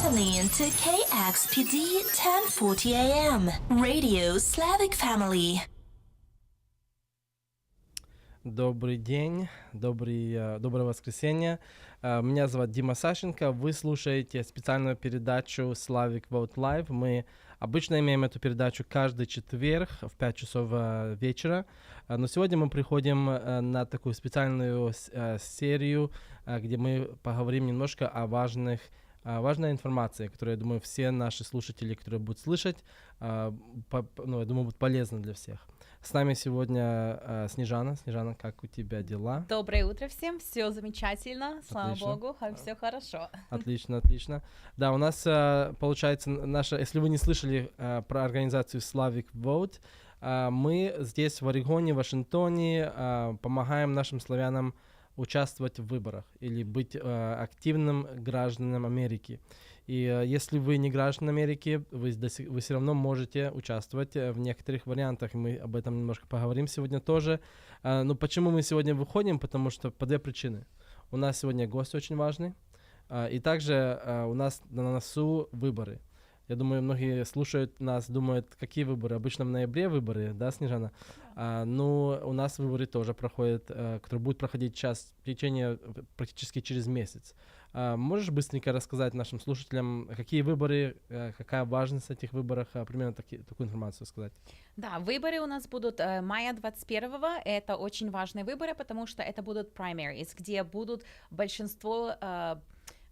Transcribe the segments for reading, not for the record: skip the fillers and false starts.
listening to KXPD 1040 AM, Radio Slavic Family. Добрый день, доброе воскресенье. Меня зовут Дима Сащенко. Вы слушаете специальную передачу Slavic Vote Live. Мы обычно имеем эту передачу каждый четверг в 5 часов вечера. Но сегодня мы приходим на такую специальную серию, где мы поговорим немножко о важной информации, которую, я думаю, все наши слушатели, которые будут слышать, я думаю, будет полезна для всех. С нами сегодня Снежана. Снежана, как у тебя дела? Доброе утро всем, все замечательно, слава богу, все хорошо. Отлично. Да, у нас получается если вы не слышали про организацию Slavic Vote, мы здесь в Орегоне, Вашингтоне помогаем нашим славянам участвовать в выборах или быть активным гражданом Америки. И если вы не граждан Америки, вы все равно можете участвовать в некоторых вариантах. Мы об этом немножко поговорим сегодня тоже. Но почему мы сегодня выходим? Потому что по две причины. У нас сегодня гость очень важный, и также у нас на носу выборы. Я думаю, многие слушают нас, думают, какие выборы? Обычно в ноябре выборы, да, Снежана? Ну, у нас выборы тоже проходят, которые будут проходить в течение практически через месяц. Можешь быстренько рассказать нашим слушателям, какие выборы, какая важность этих выборов, примерно такую информацию сказать? Да, выборы у нас будут мая 21-го, это очень важные выборы, потому что это будут primaries, где будут большинство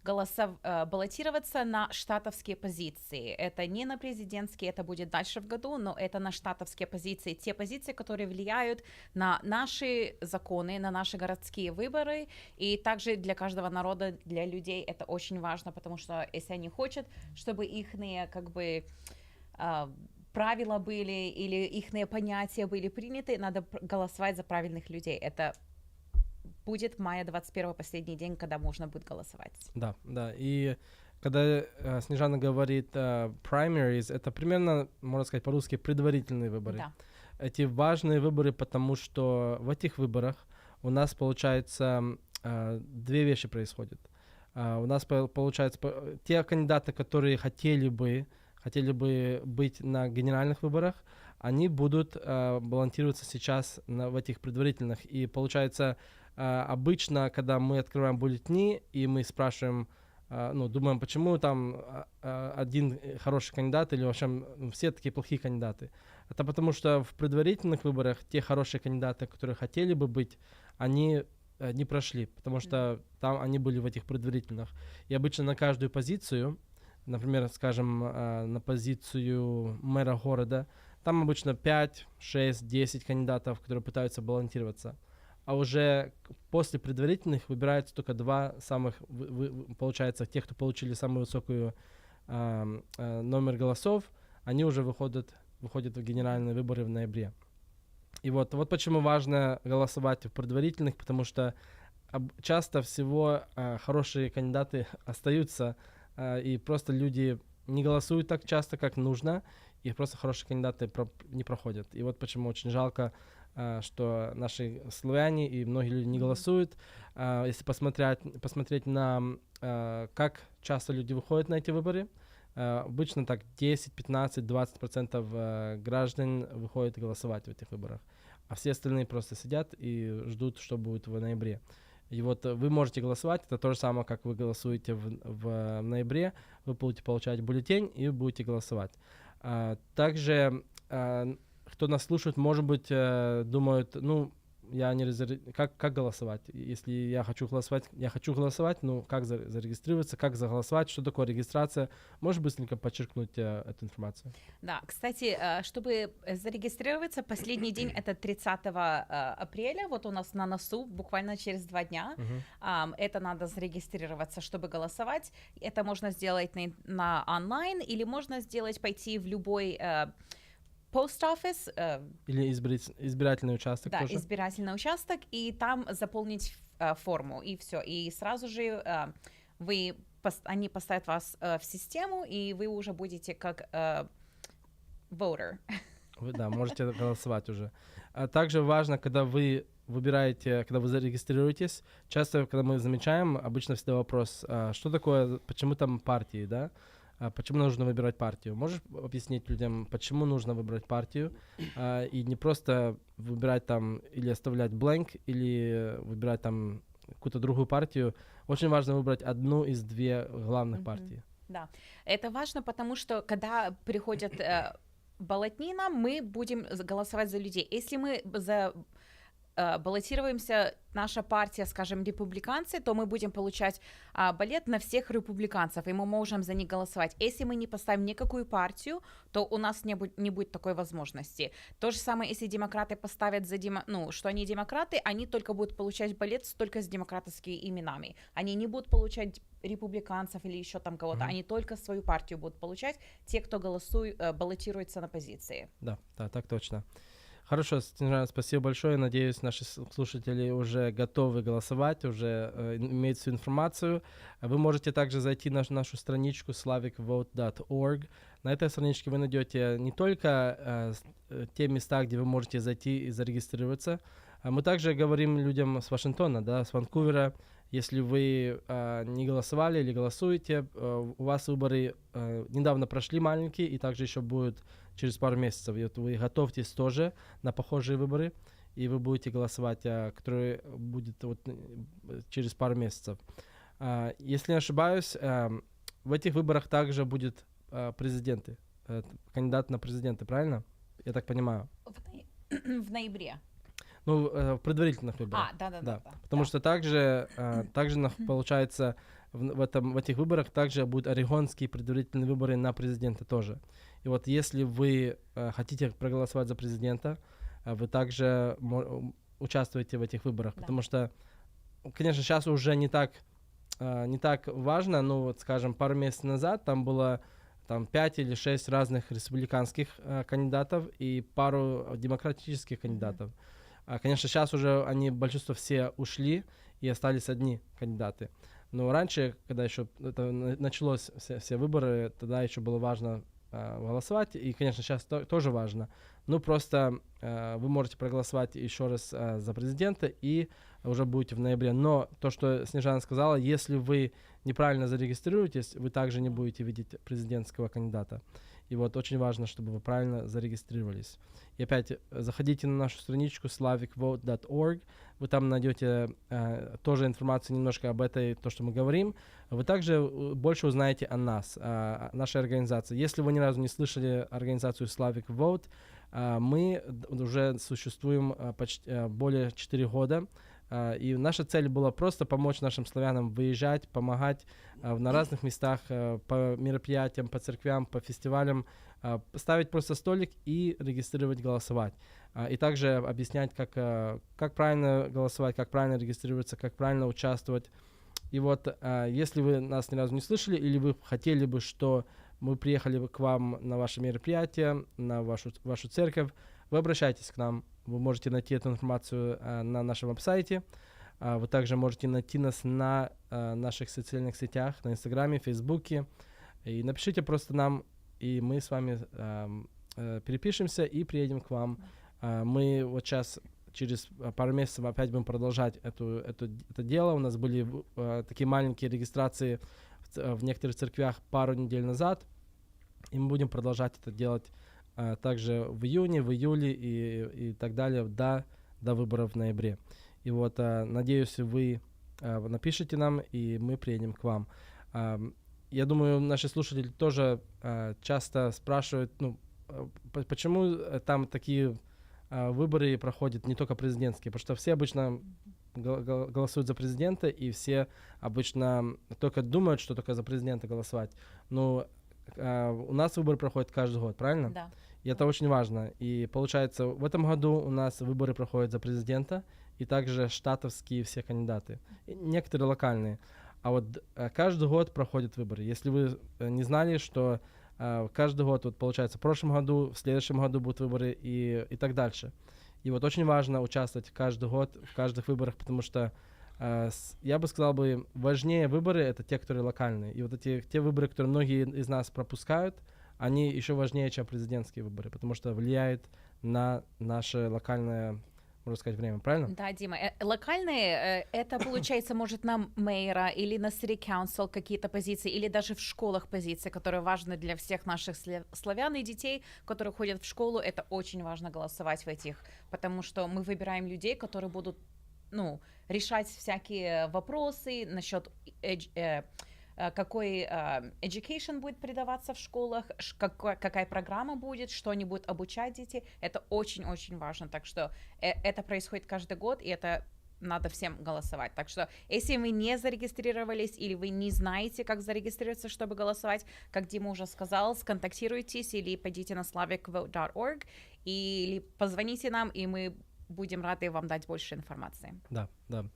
голосов баллотироваться на штатовские позиции. Это не на президентские, это будет дальше в году, но это на штатовские позиции, те позиции, которые влияют на наши законы, на наши городские выборы, и также для каждого народа, для людей это очень важно, потому что если они хотят, чтобы ихние правила были или ихние понятия были приняты, надо голосовать за правильных людей. Это будет мая 21 последний день, когда можно будет голосовать. Да. И когда Снежана говорит primaries, это примерно, можно сказать по-русски, предварительные выборы. Да. Эти важные выборы, потому что в этих выборах у нас, получается, две вещи происходят. У нас, получается, те кандидаты, которые хотели бы быть на генеральных выборах, они будут баллотироваться сейчас в этих предварительных. И получается, обычно, когда мы открываем бюллетени, и мы спрашиваем, думаем, почему там один хороший кандидат, или, в общем, все такие плохие кандидаты. Это потому что в предварительных выборах те хорошие кандидаты, которые хотели бы быть, они не прошли, потому что там они были в этих предварительных. И обычно на каждую позицию, например, скажем, на позицию мэра города, там обычно 5, 6, 10 кандидатов, которые пытаются баллотироваться. А уже после предварительных выбираются только два самых, получается, тех, кто получили самую высокую номер голосов, они уже выходят в генеральные выборы в ноябре. И вот почему важно голосовать в предварительных, потому что часто всего хорошие кандидаты остаются, и просто люди не голосуют так часто, как нужно, и просто хорошие кандидаты не проходят. И вот почему очень жалко, что наши славяне и многие люди не голосуют. Если посмотреть на как часто люди выходят на эти выборы, обычно так 10, 15, 20% граждан выходят голосовать в этих выборах, а все остальные просто сидят и ждут, что будет в ноябре. И вот вы можете голосовать, это то же самое, как вы голосуете в ноябре, вы будете получать бюллетень и будете голосовать. Также, кто нас слушает, может быть, думают, как голосовать? Если я хочу голосовать, как зарегистрироваться, как заголосовать, что такое регистрация? Можешь быстренько подчеркнуть эту информацию? Да, кстати, чтобы зарегистрироваться, последний день это 30 апреля, вот у нас на носу, буквально через 2 дня. Это надо зарегистрироваться, чтобы голосовать. Это можно сделать на онлайн, или можно пойти в любой post office. Или избирательный участок да, тоже? Да, избирательный участок, и там заполнить форму, и все. И сразу же они поставят вас в систему, и вы уже будете как voter. Вы, да, можете голосовать уже. А также важно, когда вы выбираете, когда вы зарегистрируетесь, часто, когда мы замечаем, обычно всегда вопрос, что такое, почему там партии, да? Почему нужно выбирать партию? Можешь объяснить людям, почему нужно выбрать партию, и не просто выбирать там или оставлять blank, или выбирать там какую-то другую партию? Очень важно выбрать одну из две главных партий. Да, это важно, потому что когда приходит баллотнина, мы будем голосовать за людей. Если мы баллотируемся, наша партия, скажем, республиканцы, то мы будем получать баллет на всех республиканцев, и мы можем за них голосовать. Если мы не поставим никакую партию, то у нас не будет такой возможности. То же самое, если демократы поставят что они демократы, они только будут получать баллет только с демократическими именами. Они не будут получать республиканцев или еще там кого-то, они только свою партию будут получать, те, кто баллотируется на позиции. Да, так точно. Хорошо, Снежана, спасибо большое. Надеюсь, наши слушатели уже готовы голосовать, уже имеют всю информацию. Вы можете также зайти на нашу страничку slavicvote.org. На этой страничке вы найдете не только те места, где вы можете зайти и зарегистрироваться. Мы также говорим людям с Вашингтона, да, с Ванкувера. Если вы не голосовали или голосуете, у вас выборы недавно прошли маленькие, и также еще будут через пару месяцев. И вот вы готовьтесь тоже на похожие выборы, и вы будете голосовать, которые будет вот через пару месяцев. Если не ошибаюсь, в этих выборах также будет президенты, кандидат на президента, правильно? Я так понимаю. В ноябре. Ну, в предварительных выборах. Да. Потому что также получается, в этих выборах также будут орегонские предварительные выборы на президента тоже. И вот если вы хотите проголосовать за президента, вы также участвуете в этих выборах. Потому что, конечно, сейчас уже не так важно, но вот, скажем, пару месяцев назад там было 5 или 6 разных республиканских кандидатов и пару демократических кандидатов. Конечно, сейчас уже большинство все ушли, и остались одни кандидаты. Но раньше, когда еще это началось, все выборы, тогда еще было важно голосовать, и, конечно, сейчас тоже важно. Ну, просто вы можете проголосовать еще раз за президента, и уже будете в ноябре. Но то, что Снежана сказала, если вы неправильно зарегистрируетесь, вы также не будете видеть президентского кандидата. И вот очень важно, чтобы вы правильно зарегистрировались. И опять заходите на нашу страничку slavicvote.org. Вы там найдете тоже информацию немножко об то, что мы говорим. Вы также больше узнаете о нас, о нашей организации. Если вы ни разу не слышали организацию Slavic Vote, мы уже существуем почти более 4 года. И наша цель была просто помочь нашим славянам выезжать, помогать на разных местах, по мероприятиям, по церквям, по фестивалям, ставить просто столик и регистрировать, голосовать. И также объяснять, как правильно голосовать, как правильно регистрироваться, как правильно участвовать. И вот, если вы нас ни разу не слышали, или вы хотели бы, что мы приехали к вам на ваше мероприятие, на вашу церковь, вы обращайтесь к нам. Вы можете найти эту информацию на нашем веб-сайте. Вы также можете найти нас на наших социальных сетях, на Инстаграме, Фейсбуке. И напишите просто нам, и мы с вами перепишемся и приедем к вам. Мы вот сейчас, через пару месяцев, опять будем продолжать это дело. У нас были такие маленькие регистрации в некоторых церквях пару недель назад. И мы будем продолжать это делать также в июне, в июле и так далее до выборов в ноябре. И вот, надеюсь, вы напишите нам, и мы приедем к вам. Я думаю, наши слушатели тоже часто спрашивают, почему там такие выборы проходят, не только президентские, потому что все обычно голосуют за президента, и все обычно только думают, что только за президента голосовать. Но у нас выборы проходят каждый год, правильно? Да. И это очень важно. И получается, в этом году у нас выборы проходят за президента, и также штатовские все кандидаты, и некоторые локальные. А вот каждый год проходят выборы. Если вы не знали, что каждый год, вот получается, в прошлом году, в следующем году будут выборы и так дальше. И вот очень важно участвовать каждый год в каждых выборах, потому что я бы сказал, важнее выборы — это те, которые локальные. И вот те выборы, которые многие из нас пропускают, они еще важнее, чем президентские выборы, потому что влияют на наше локальное можно сказать, время, правильно? Да, Дима, локальные, это получается, может, на мэра или на city council какие-то позиции, или даже в школах позиции, которые важны для всех наших славян и детей, которые ходят в школу, это очень важно голосовать в этих, потому что мы выбираем людей, которые будут, ну, решать всякие вопросы насчет какой education будет преподаваться в школах, какая программа будет, что они будут обучать детей. Это очень-очень важно. Так что это происходит каждый год, и это надо всем голосовать. Так что если вы не зарегистрировались или вы не знаете, как зарегистрироваться, чтобы голосовать, как Дима уже сказал, сконтактируйтесь или пойдите на slavicvote.org или позвоните нам, и мы будем рады вам дать больше информации. Да, да.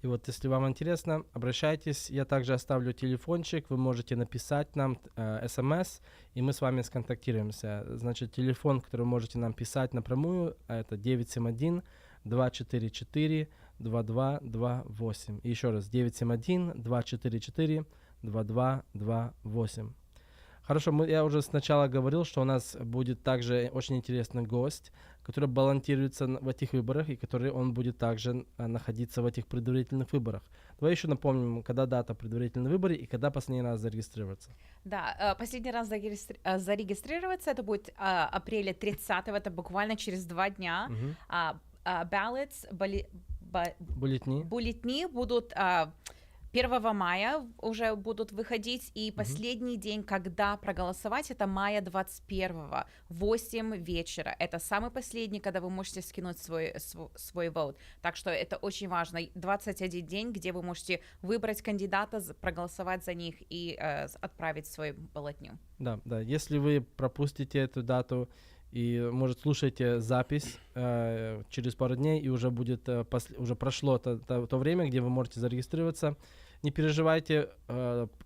И вот, если вам интересно, обращайтесь. Я также оставлю телефончик. Вы можете написать нам смс, и мы с вами сконтактируемся. Значит, телефон, который вы можете нам писать напрямую, это 971-244-2228. И еще раз, 971-244-2228. Хорошо, я уже сначала говорил, что у нас будет также очень интересный гость, который балансируется в этих выборах, и который он будет также находиться в этих предварительных выборах. Давай еще напомним, когда дата предварительных выборов и когда последний раз зарегистрироваться. Да, последний раз зарегистрироваться, это будет апреля 30-го, это буквально через 2 дня. Ballots, бюллетени будут 1 мая уже будут выходить, и последний день, когда проголосовать, это мая 21-го, 8 вечера. Это самый последний, когда вы можете скинуть свой vote. Так что это очень важно. 21 день, где вы можете выбрать кандидата, проголосовать за них и отправить свою бюллетень. Да, да. Если вы пропустите эту дату и, может, слушайте запись через пару дней, и уже будет уже прошло то время, где вы можете зарегистрироваться. Не переживайте,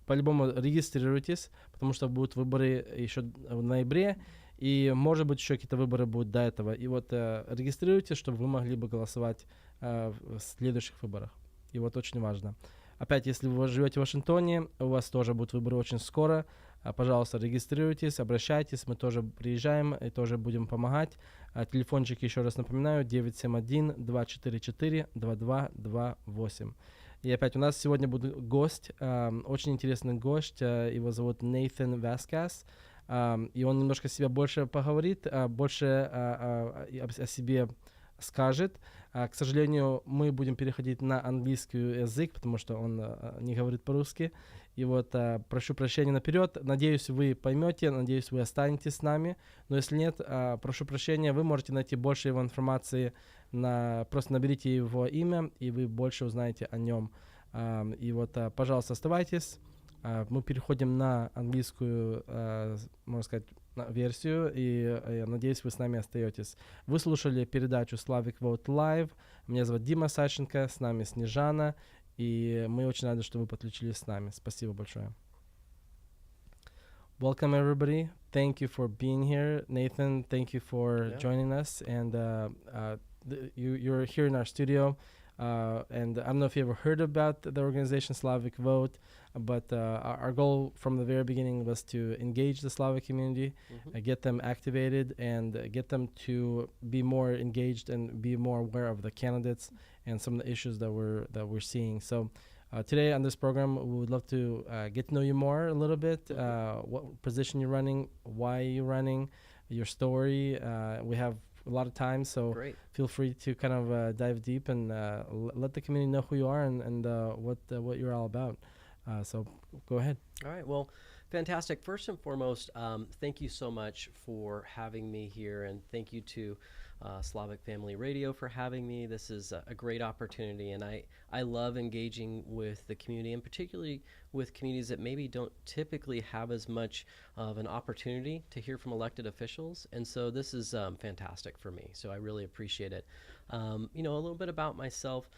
по-любому регистрируйтесь, потому что будут выборы еще в ноябре, и, может быть, еще какие-то выборы будут до этого. И вот регистрируйтесь, чтобы вы могли бы голосовать в следующих выборах. И вот очень важно. Опять, если вы живете в Вашингтоне, у вас тоже будут выборы очень скоро. Пожалуйста, регистрируйтесь, обращайтесь, мы тоже приезжаем и тоже будем помогать. Телефончик, еще раз напоминаю, 971-244-2228. И опять у нас сегодня будет гость, очень интересный гость, его зовут Нейтан Васкас, и он немножко себя больше поговорит, больше о себе скажет. К сожалению, мы будем переходить на английский язык, потому что он не говорит по-русски. И вот прошу прощения наперед. Надеюсь, вы поймете, надеюсь, вы останетесь с нами. Но если нет, прошу прощения, вы можете найти больше его информации. Просто наберите его имя, и вы больше узнаете о нем. И вот, пожалуйста, оставайтесь. Мы переходим на английскую, можно сказать, версию, и я надеюсь, вы с нами остаетесь. Вы слушали передачу Slavic Vote Live. Меня зовут Дима Саченко, с нами Снежана, и мы очень рады, что вы подключились с нами. Спасибо большое. Welcome, everybody. Thank you for being here. Nathan, thank you for joining us. And you're here in our studio. And I don't know if you ever heard about the organization Slavic Vote, but our goal from the very beginning was to engage the Slavic community, get them activated, and get them to be more engaged and be more aware of the candidates and some of the issues that we're seeing. So today on this program, we would love to get to know you more a little bit, what position you're running, why you're running, your story. We have a lot of time, so feel free to kind of dive deep and let the community know who you are and what you're all about. So go ahead. All right. Well, fantastic. First and foremost, thank you so much for having me here, and thank you to Slavic Family Radio for having me. This is a great opportunity, and I love engaging with the community, and particularly with communities that maybe don't typically have as much of an opportunity to hear from elected officials. And so this is fantastic for me. So I really appreciate it. A little bit about myself.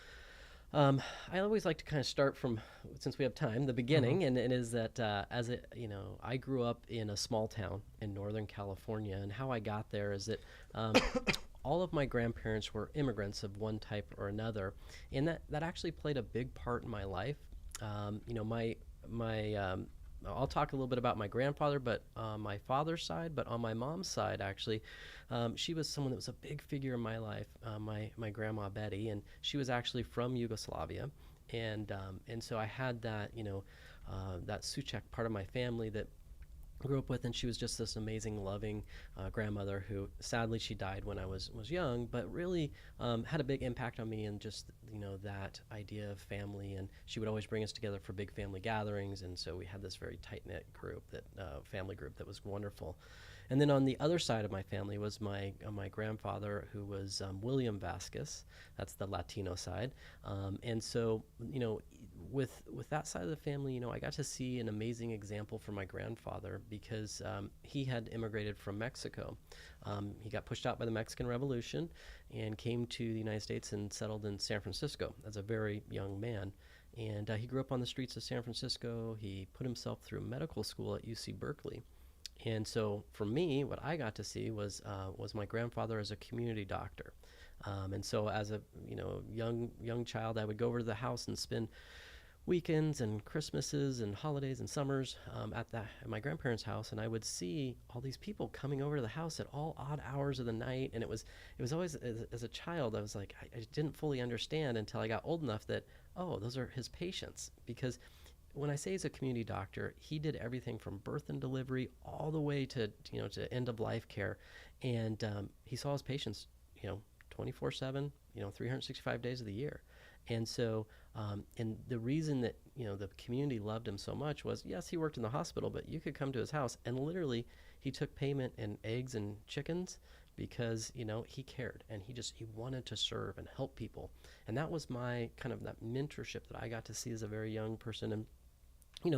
I always like to kind of start from, since we have time, the beginning, and it is that I grew up in a small town in Northern California, and how I got there is that all of my grandparents were immigrants of one type or another, and that actually played a big part in my life. My I'll talk a little bit about my grandfather, but on my father's side, but on my mom's side, actually, she was someone that was a big figure in my life. My grandma Betty, and she was actually from Yugoslavia, and so I had that, that Suchek part of my family that grew up with, and she was just this amazing, loving grandmother who, sadly, she died when I was young, but really had a big impact on me, and just that idea of family. And she would always bring us together for big family gatherings, and so we had this very tight knit group, that family group, that was wonderful. And then on the other side of my family was my grandfather, who was William Vasquez. That's the Latino side. And so, with that side of the family, I got to see an amazing example from my grandfather, because he had immigrated from Mexico. He got pushed out by the Mexican Revolution and came to the United States and settled in San Francisco as a very young man. And he grew up on the streets of San Francisco. He put himself through medical school at UC Berkeley. And so for me, what I got to see was my grandfather as a community doctor. And so as a young child, I would go over to the house and spend weekends and Christmases and holidays and summers at my grandparents' house, and I would see all these people coming over to the house at all odd hours of the night. And it was always, as a child, I was like, I didn't fully understand until I got old enough that, oh, those are his patients. Because when I say he's a community doctor, he did everything from birth and delivery all the way to end of life care, and he saw his patients 24/7, 365 days of the year. And so, and the reason that the community loved him so much was, yes, he worked in the hospital, but you could come to his house and literally he took payment in eggs and chickens, because he cared, and he wanted to serve and help people. And that was my kind of that mentorship that I got to see as a very young person. And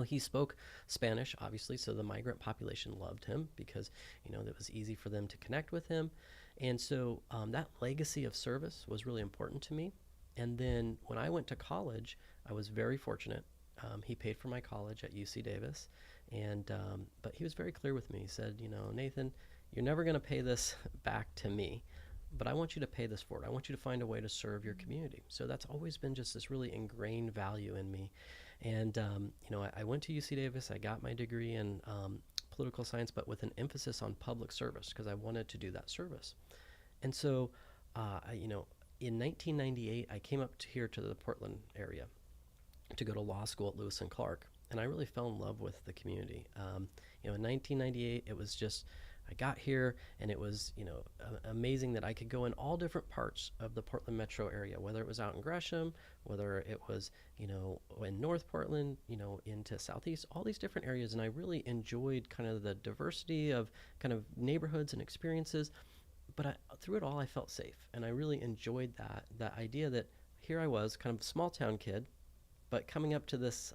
he spoke Spanish, obviously, so the migrant population loved him, because it was easy for them to connect with him. And so that legacy of service was really important to me. And then when I went to college, I was very fortunate. He paid for my college at UC Davis, and but he was very clear with me. He said, Nathan, you're never going to pay this back to me, but I want you to pay this forward. I want you to find a way to serve your community. So that's always been just this really ingrained value in me. And I went to UC Davis. I got my degree in political science, but with an emphasis on public service, because I wanted to do that service. And so, in 1998, I came up here to the Portland area to go to law school at Lewis and Clark, and I really fell in love with the community. In 1998, it was just, I got here, and it was amazing that I could go in all different parts of the Portland metro area, whether it was out in Gresham, whether it was in North Portland, into Southeast, all these different areas. And I really enjoyed kind of the diversity of kind of neighborhoods and experiences. But through it all, I felt safe, and I really enjoyed that idea that here I was, kind of a small town kid, but coming up to this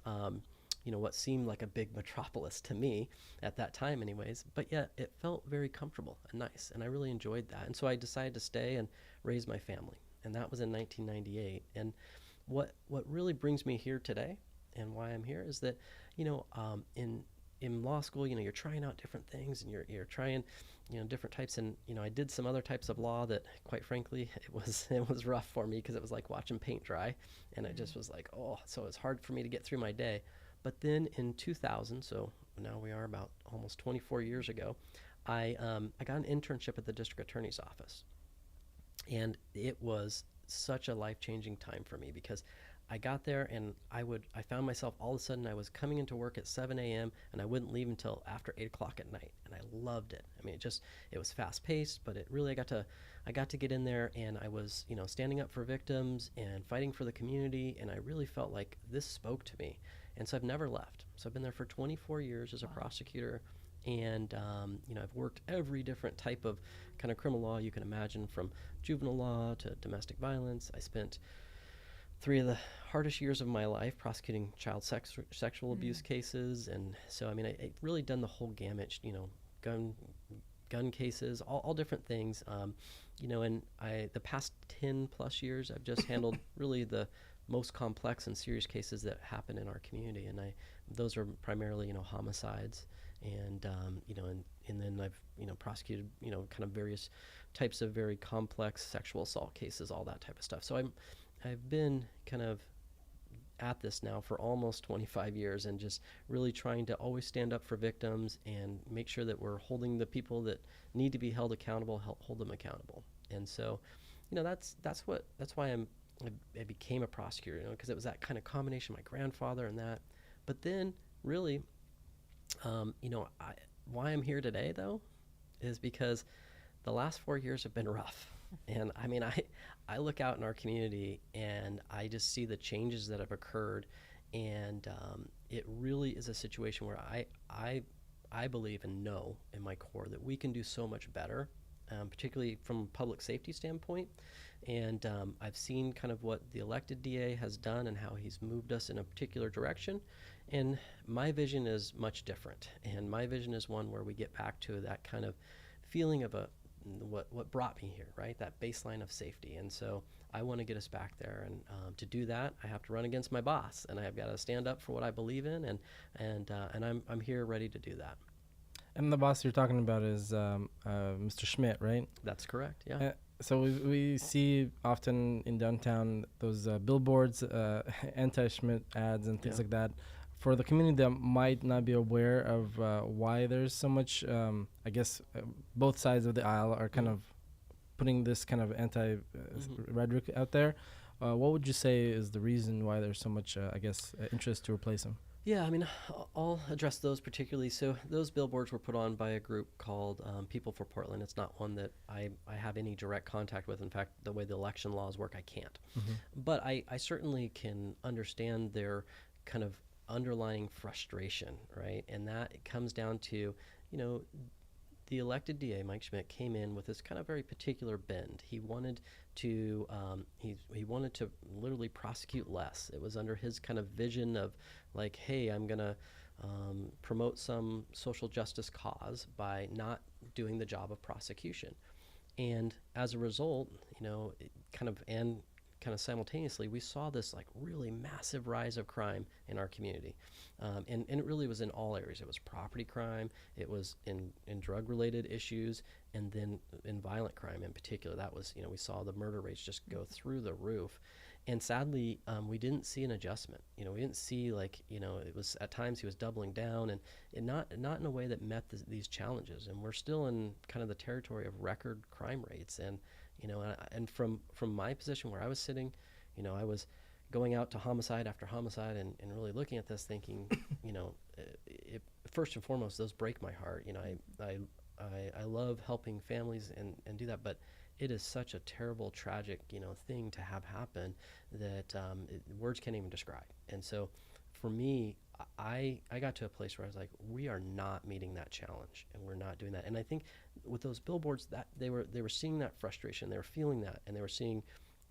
what seemed like a big metropolis to me at that time anyways, but yet it felt very comfortable and nice, and I really enjoyed that. And so I decided to stay and raise my family, and that was in 1998. And what really brings me here today, and why I'm here, is that in law school, you're trying out different things, and you're trying different types. And I did some other types of law that, quite frankly, it was rough for me, because it was like watching paint dry, and I just was like, oh, so it's hard for me to get through my day. But then in 2000, so now we are about almost 24 years ago, I got an internship at the district attorney's office, and it was such a life-changing time for me, because I got there and I found myself all of a sudden I was coming into work at 7 a.m. and I wouldn't leave until after 8 o'clock at night, and I loved it. I mean, it was fast-paced, but it really, I got to get in there, and I was standing up for victims and fighting for the community, and I really felt like this spoke to me. And so I've never left. So I've been there for 24 years as a prosecutor, and I've worked every different type of kind of criminal law you can imagine, from juvenile law to domestic violence. I spent 3 of the hardest years of my life prosecuting child sexual abuse cases, and so I really done the whole gamut. Gun cases, all different things. And the past 10 plus years, I've just handled really the most complex and serious cases that happen in our community, and those are primarily homicides, and and then I've prosecuted kind of various types of very complex sexual assault cases, all that type of stuff. So I've been kind of at this now for almost 25 years, and just really trying to always stand up for victims and make sure that we're holding the people that need to be held accountable, hold them accountable. And so, that's why I became a prosecutor, because it was that kind of combination of my grandfather and that. But then really, why I'm here today though is because the last 4 years have been rough. And I mean, I look out in our community and I just see the changes that have occurred, and it really is a situation where I believe and know in my core that we can do so much better, particularly from a public safety standpoint. And I've seen kind of what the elected DA has done and how he's moved us in a particular direction. And my vision is much different. And my vision is one where we get back to that kind of feeling of what brought me here, right? That baseline of safety. And so I want to get us back there. And to do that, I have to run against my boss, and I've got to stand up for what I believe in. And I'm here ready to do that. And the boss you're talking about is Mr. Schmidt, right? That's correct. Yeah. So we see often in downtown those billboards, anti-Schmidt ads and things like that. For the community that might not be aware of why there's so much, I guess both sides of the aisle are kind of putting this kind of anti-rhetoric out there. What would you say is the reason why there's so much, interest to replace them? Yeah, I mean, I'll address those particularly. So those billboards were put on by a group called People for Portland. It's not one that I have any direct contact with. In fact, the way the election laws work, I can't. But I certainly can understand their kind of underlying frustration, right? And that it comes down to, the elected DA, Mike Schmidt, came in with this kind of very particular bend. He wanted to he wanted to literally prosecute less. It was under his kind of vision of like, hey, I'm going to promote some social justice cause by not doing the job of prosecution. And as a result, kind of simultaneously, we saw this like really massive rise of crime in our community. And it really was in all areas. It was property crime, it was in drug-related issues, and then in violent crime in particular. That was, we saw the murder rates just go through the roof. And sadly, we didn't see an adjustment. We didn't see it was at times he was doubling down and not in a way that met these challenges. And we're still in kind of the territory of record crime rates. And and from my position where I was sitting, I was going out to homicide after homicide and really looking at this thinking, first and foremost, those break my heart. I love helping families and do that, but it is such a terrible, tragic, thing to have happen that words can't even describe. And so for me, I got to a place where I was like, we are not meeting that challenge, and we're not doing that. And I think with those billboards, that they were seeing that frustration, they were feeling that, and they were seeing,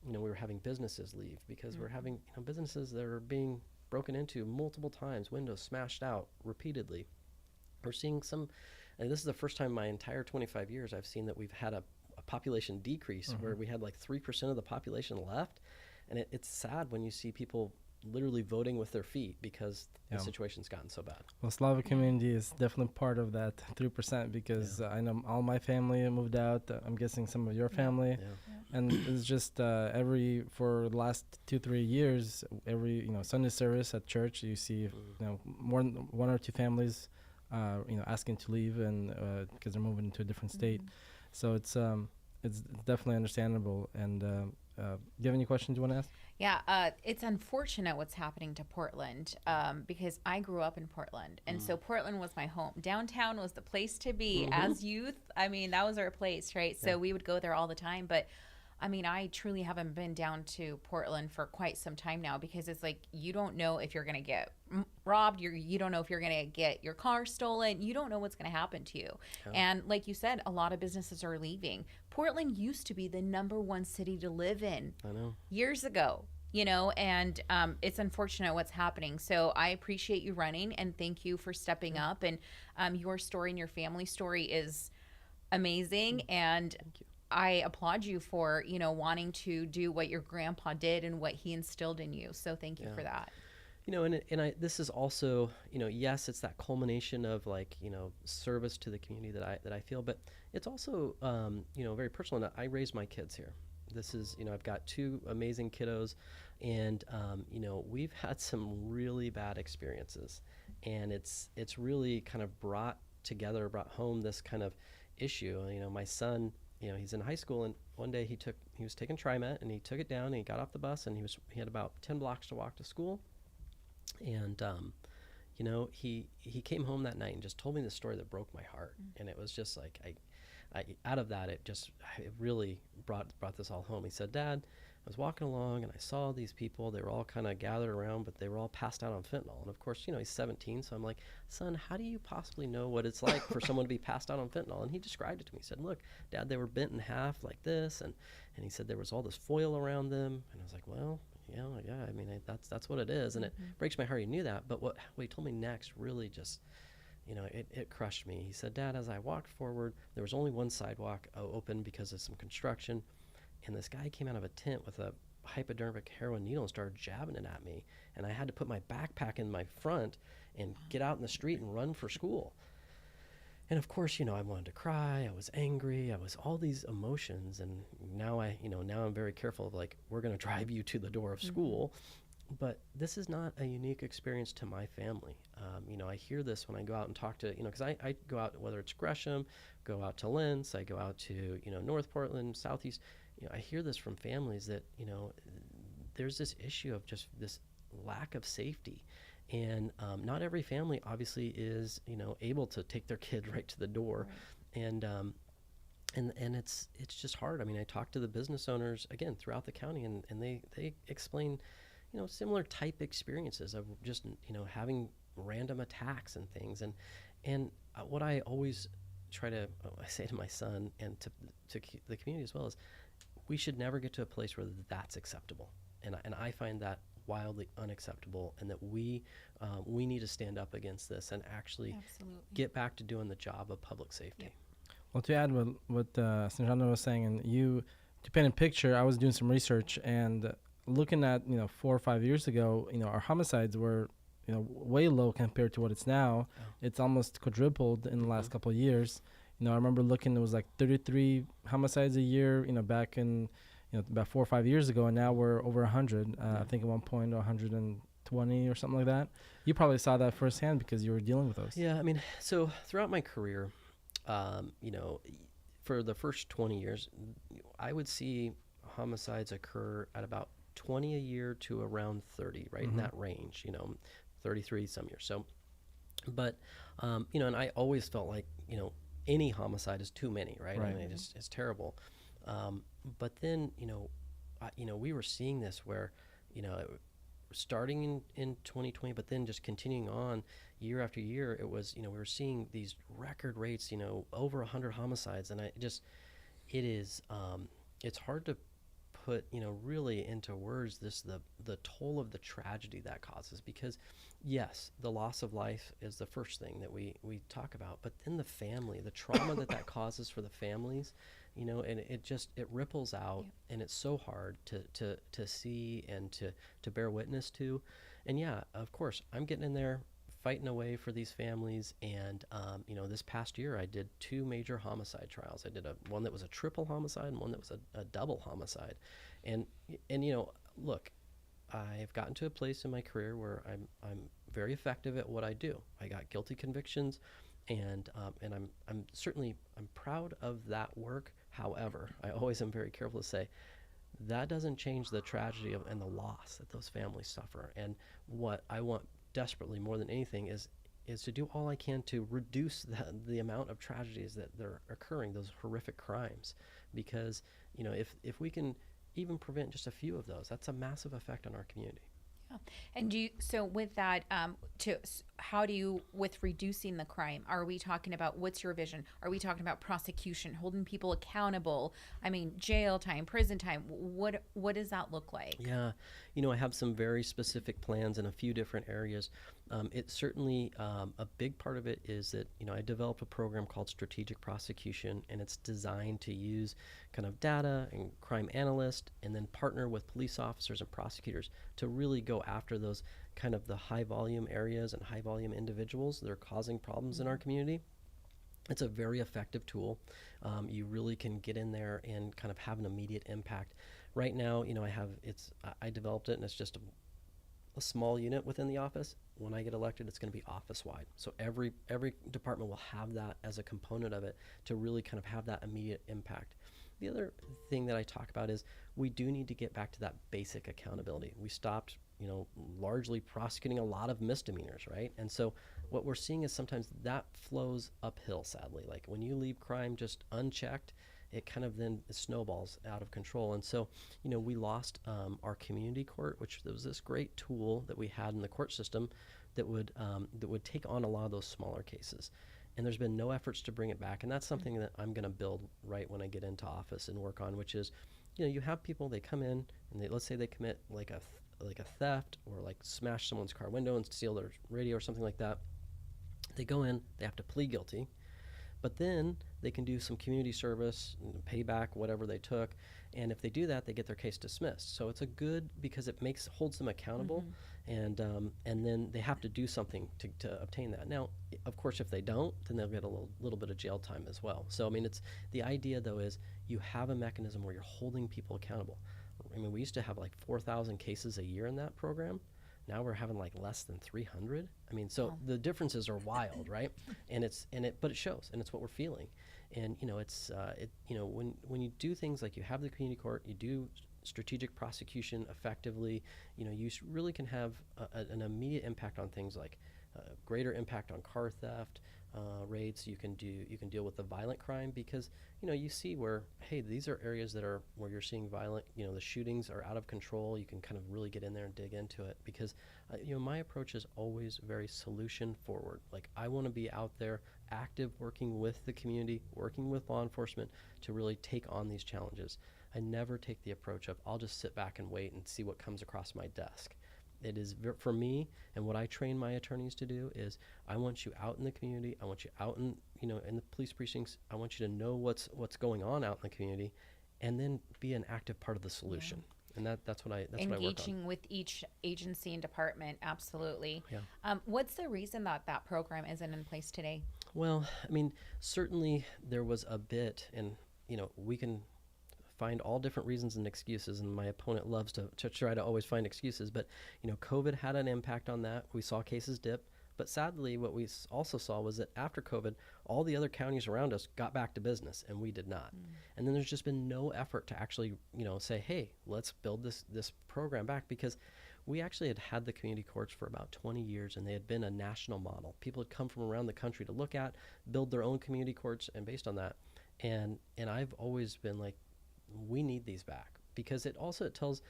we were having businesses leave because we're having businesses that are being broken into multiple times, windows smashed out repeatedly. We're seeing and this is the first time in my entire 25 years I've seen that we've had a population decrease where we had like 3% of the population left, and it's sad when you see people literally voting with their feet because the situation's gotten so bad. Well, Slavic community is definitely part of that 3% because I know all my family moved out. I'm guessing some of your family. And it's just for the last 2-3 years, every Sunday service at church, you see more than one or two families asking to leave and because they're moving to a different state. So it's definitely understandable. And do you have any questions you want to ask? Yeah, it's unfortunate what's happening to Portland because I grew up in Portland. And so Portland was my home. Downtown was the place to be as youth. I mean, that was our place, right? So we would go there all the time. But I mean, I truly haven't been down to Portland for quite some time now because it's like you don't know if you're going to get robbed. You don't know if you're going to get your car stolen. You don't know what's going to happen to you. And like you said, a lot of businesses are leaving. Portland used to be the #1 city to live in years ago, and it's unfortunate what's happening. So I appreciate you running and thank you for stepping up. And your story and your family story is amazing. And thank you. I applaud you for, wanting to do what your grandpa did and what he instilled in you. So thank you for that. This is also, yes, it's that culmination of service to the community that I feel, but it's also, very personal. I raised my kids here. This is, I've got two amazing kiddos, and we've had some really bad experiences, and it's really kind of brought home this kind of issue. My son, he's in high school, and one day he was taking TriMet, and he took it down, and he got off the bus, and he had about 10 blocks to walk to school, and he came home that night and just told me this story that broke my heart, and it was just like I out of that, it really brought this all home. He said, "Dad, I was walking along and I saw these people. They were all kind of gathered around, but they were all passed out on fentanyl." And of course, he's 17, so I'm like, "Son, how do you possibly know what it's like for someone to be passed out on fentanyl?" And he described it to me. He said, "Look, Dad, they were bent in half like this," and he said there was all this foil around them. And I was like, "Well, yeah. I mean, that's what it is." And it breaks my heart he knew that. But what he told me next really just, it crushed me. He said, "Dad, as I walked forward, there was only one sidewalk open because of some construction. And this guy came out of a tent with a hypodermic heroin needle and started jabbing it at me. And I had to put my backpack in my front and get out in the street and run for school." And of course, I wanted to cry. I was angry. I was all these emotions. And now I'm very careful of like, we're going to drive you to the door of school. But this is not a unique experience to my family. I hear this when I go out and talk to, because I go out, whether it's Gresham, go out to Lentz, I go out to, North Portland, Southeast. I hear this from families that, there's this issue of just this lack of safety. And not every family obviously is, able to take their kid right to the door. Right. And it's just hard. I mean, I talk to the business owners, again, throughout the county, and they explain, similar type experiences of just, having random attacks and things. And what I always I say to my son and to the community as well is, we should never get to a place where that's acceptable. And I find that wildly unacceptable, and that we need to stand up against this and actually get back to doing the job of public safety. Yep. Well, to add what Snejana was saying, and to paint a picture, I was doing some research and looking at 4 or 5 years ago, our homicides were way low compared to what it's now. Oh. It's almost quadrupled in the last couple of years. I remember looking, it was like 33 homicides a year, back in about 4 or 5 years ago, and now we're over 100. I think at one point 120 or something like that. You probably saw that firsthand because you were dealing with those. Yeah, I mean, so throughout my career, for the first 20 years, I would see homicides occur at about 20 a year to around 30, right in that range, 33 some years. So, but, and I always felt like, any homicide is too many, right? I mean, it's terrible. But then, we were seeing this where, starting in 2020, but then just continuing on year after year, it was, we were seeing these record rates, over 100 homicides. And it's hard to put, really into words the toll of the tragedy that causes, because yes, the loss of life is the first thing that we talk about, but then the family, the trauma that causes for the families, and it ripples out. Yep. And it's so hard to see and to bear witness to. And yeah, of course, I'm getting in there fighting away for these families. And, this past year I did 2 major homicide trials. I did one that was a triple homicide and one that was a double homicide. And look, I've gotten to a place in my career where I'm very effective at what I do. I got guilty convictions, and I'm certainly proud of that work. However, I always am very careful to say that doesn't change the tragedy and the loss that those families suffer. And what I want desperately more than anything is to do all I can to reduce the amount of tragedies that are occurring, those horrific crimes, because if we can even prevent just a few of those, that's a massive effect on our community. Yeah. And so with that, how do you, with reducing the crime, are we talking about, what's your vision? Are we talking about prosecution, holding people accountable? I mean, jail time, prison time, what does that look like? Yeah. I have some very specific plans in a few different areas. It's certainly a big part of it is that, I developed a program called Strategic Prosecution, and it's designed to use kind of data and crime analysts and then partner with police officers and prosecutors to really go after those kind of the high volume areas and high volume individuals that are causing problems in our community. It's a very effective tool. You really can get in there and kind of have an immediate impact. Right now, I developed it, and it's just a small unit within the office. When I get elected, it's going to be office wide. So every department will have that as a component of it to really kind of have that immediate impact. The other thing that I talk about is we do need to get back to that basic accountability. We stopped, largely prosecuting a lot of misdemeanors, right? And so what we're seeing is sometimes that flows uphill, sadly. Like when you leave crime just unchecked, it kind of then snowballs out of control. And so, we lost our community court, which was this great tool that we had in the court system that would take on a lot of those smaller cases. And there's been no efforts to bring it back. And that's something that I'm going to build right when I get into office and work on, which is, you have people, they come in and let's say they commit like a theft or like smash someone's car window and steal their radio or something like that. They go in, they have to plead guilty, but then they can do some community service and pay back whatever they took. And if they do that, they get their case dismissed. So it's a good, because it holds them accountable. And then they have to do something to obtain that. Now, of course, if they don't, then they'll get a little bit of jail time as well. So, it's the idea, though, is you have a mechanism where you're holding people accountable. We used to have like 4,000 cases a year in that program. Now we're having like less than 300. So the differences are wild, right? But it shows, and it's what we're feeling. And when you do things like you have the community court, you do strategic prosecution effectively, you really can have an immediate impact on things like greater impact on car theft rates. You can deal with the violent crime because you see where, hey, these are areas where you're seeing violent, the shootings are out of control. You can kind of really get in there and dig into it because my approach is always very solution forward. Like I want to be out there active, working with the community, working with law enforcement to really take on these challenges. I never take the approach of I'll just sit back and wait and see what comes across my desk. It is for me, and what I train my attorneys to do is I want you out in the community. I want you out in the police precincts. I want you to know what's going on out in the community, and then be an active part of the solution. And that's what I work on. Engaging with each agency and department, absolutely. Yeah. What's the reason that program isn't in place today? Well, certainly there was a bit, and we can find all different reasons and excuses, and my opponent loves to try to always find excuses, but COVID had an impact on that. We saw cases dip, but sadly what we also saw was that after COVID, all the other counties around us got back to business and we did not. And then there's just been no effort to actually say, hey, let's build this program back, because we actually had the community courts for about 20 years, and they had been a national model. People had come from around the country to look at, build their own community courts, and based on that, and I've always been like, we need these back, because it tells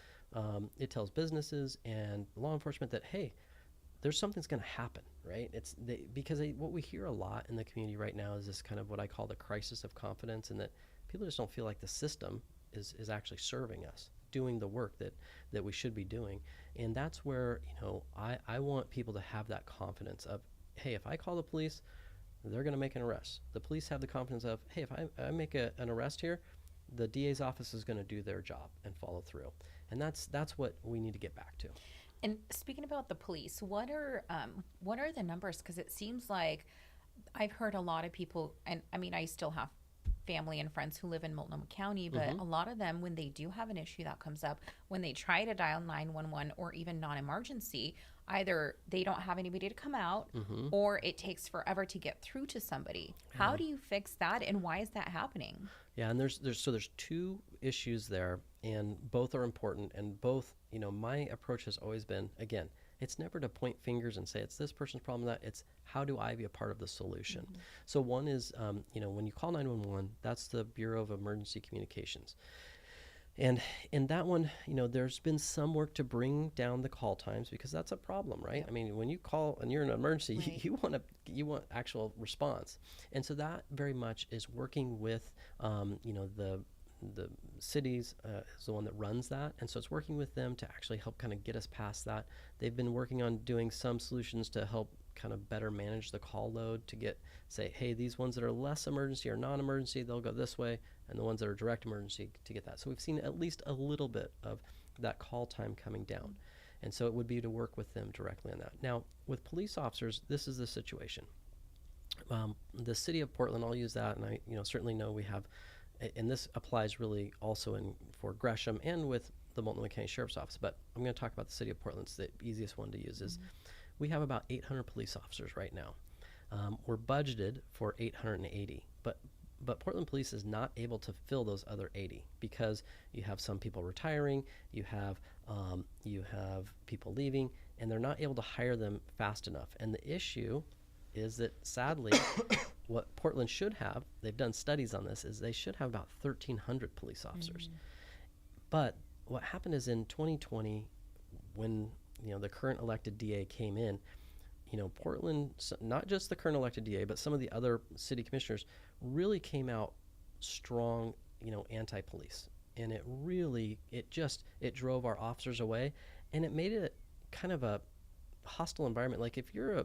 businesses and law enforcement that, hey, there's something's going to happen, right? Because what we hear a lot in the community right now is this kind of what I call the crisis of confidence, and that people just don't feel like the system is actually serving us, doing the work that we should be doing. And that's where I want people to have that confidence of, hey, if I call the police, they're going to make an arrest. The police have the confidence of, hey, if I make an arrest here, the DA's office is going to do their job and follow through. And that's what we need to get back to. And speaking about the police, what are the numbers? Because it seems like I've heard a lot of people, and I still have family and friends who live in Multnomah County, but a lot of them, when they do have an issue that comes up, when they try to dial 911 or even non-emergency, either they don't have anybody to come out, or it takes forever to get through to somebody. How do you fix that, and why is that happening? Yeah, and there's two issues there, and both are important, and both, my approach has always been, again, it's never to point fingers and say it's this person's problem, that it's how do I be a part of the solution. So one is, when you call 911, that's the Bureau of Emergency Communications. And in that one, there's been some work to bring down the call times, because that's a problem, right? When you call and you're in an emergency, right, you want actual response. And so that very much is working with, the cities is the one that runs that. And so it's working with them to actually help kind of get us past that. They've been working on doing some solutions to help kind of better manage the call load, to say, hey, these ones that are less emergency or non-emergency, they'll go this way, and the ones that are direct emergency to get that. So we've seen at least a little bit of that call time coming down. And so it would be to work with them directly on that. Now, with police officers, this is the situation. The city of Portland, I'll use that, and I certainly know we have, and this applies really also for Gresham and with the Multnomah County Sheriff's Office, but I'm going to talk about the city of Portland. It's the easiest one to use. Is we have about 800 police officers right now. We're budgeted for 880, but Portland Police is not able to fill those other 80 because you have some people retiring, you have people leaving, and they're not able to hire them fast enough. And the issue is that sadly, what Portland should have, they've done studies on this, is they should have about 1,300 police officers. But what happened is in 2020, when the current elected DA came in, Portland, not just the current elected DA, but some of the other city commissioners really came out strong, anti-police. And it drove our officers away, and it made it kind of a hostile environment. Like if you're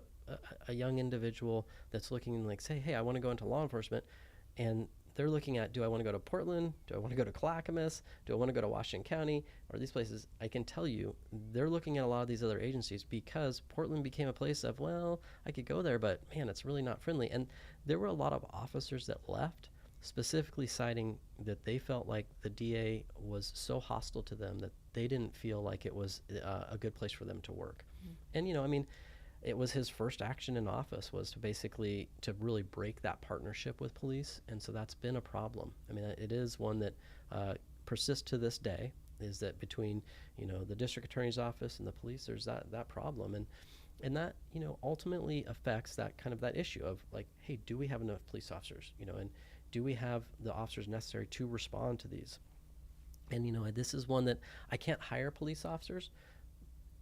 a young individual that's looking like, say, hey, I want to go into law enforcement, and they're looking at, do I want to go to Portland? Do I want to go to Clackamas? Do I want to go to Washington County? Or these places, I can tell you, they're looking at a lot of these other agencies because Portland became a place of, well, I could go there, but man, it's really not friendly. And there were a lot of officers that left, specifically citing that they felt like the DA was so hostile to them that they didn't feel like it was a good place for them to work. And, it was his first action in office was to really break that partnership with police. And so that's been a problem. I mean, it is one that persists to this day, is that between, the district attorney's office and the police, there's that problem. And that, ultimately affects that kind of that issue of like, hey, do we have enough police officers? And do we have the officers necessary to respond to these? And, this is one that I can't hire police officers,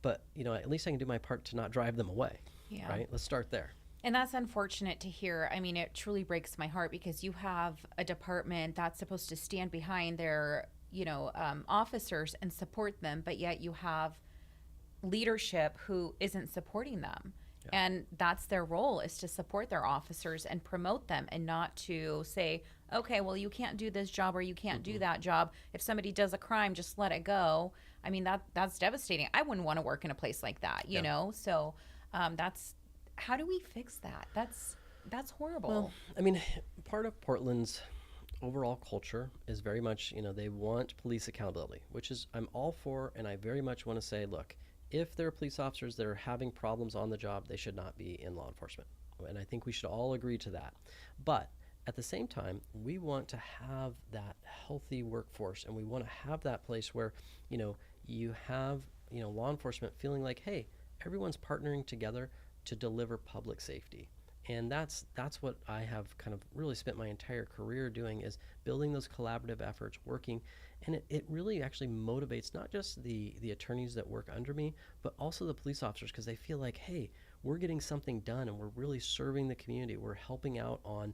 but at least I can do my part to not drive them away. Yeah. Right. Let's start there. And that's unfortunate to hear. I mean, it truly breaks my heart because you have a department that's supposed to stand behind their, officers and support them, but yet you have leadership who isn't supporting them. Yeah. And that's their role, is to support their officers and promote them, and not to say, okay, well, you can't do this job or you can't do that job. If somebody does a crime, just let it go. I mean, that's devastating. I wouldn't want to work in a place like that, you know? So that's, how do we fix that? That's horrible. Well, I mean, part of Portland's overall culture is very much, they want police accountability, which is I'm all for, and I very much want to say, look, if there are police officers that are having problems on the job, they should not be in law enforcement. And I think we should all agree to that. But at the same time, we want to have that healthy workforce, and we want to have that place where, you have, law enforcement feeling like, hey, everyone's partnering together to deliver public safety. And that's what I have kind of really spent my entire career doing, is building those collaborative efforts, working. And it really actually motivates not just the attorneys that work under me, but also the police officers, because they feel like, hey, we're getting something done and we're really serving the community. We're helping out on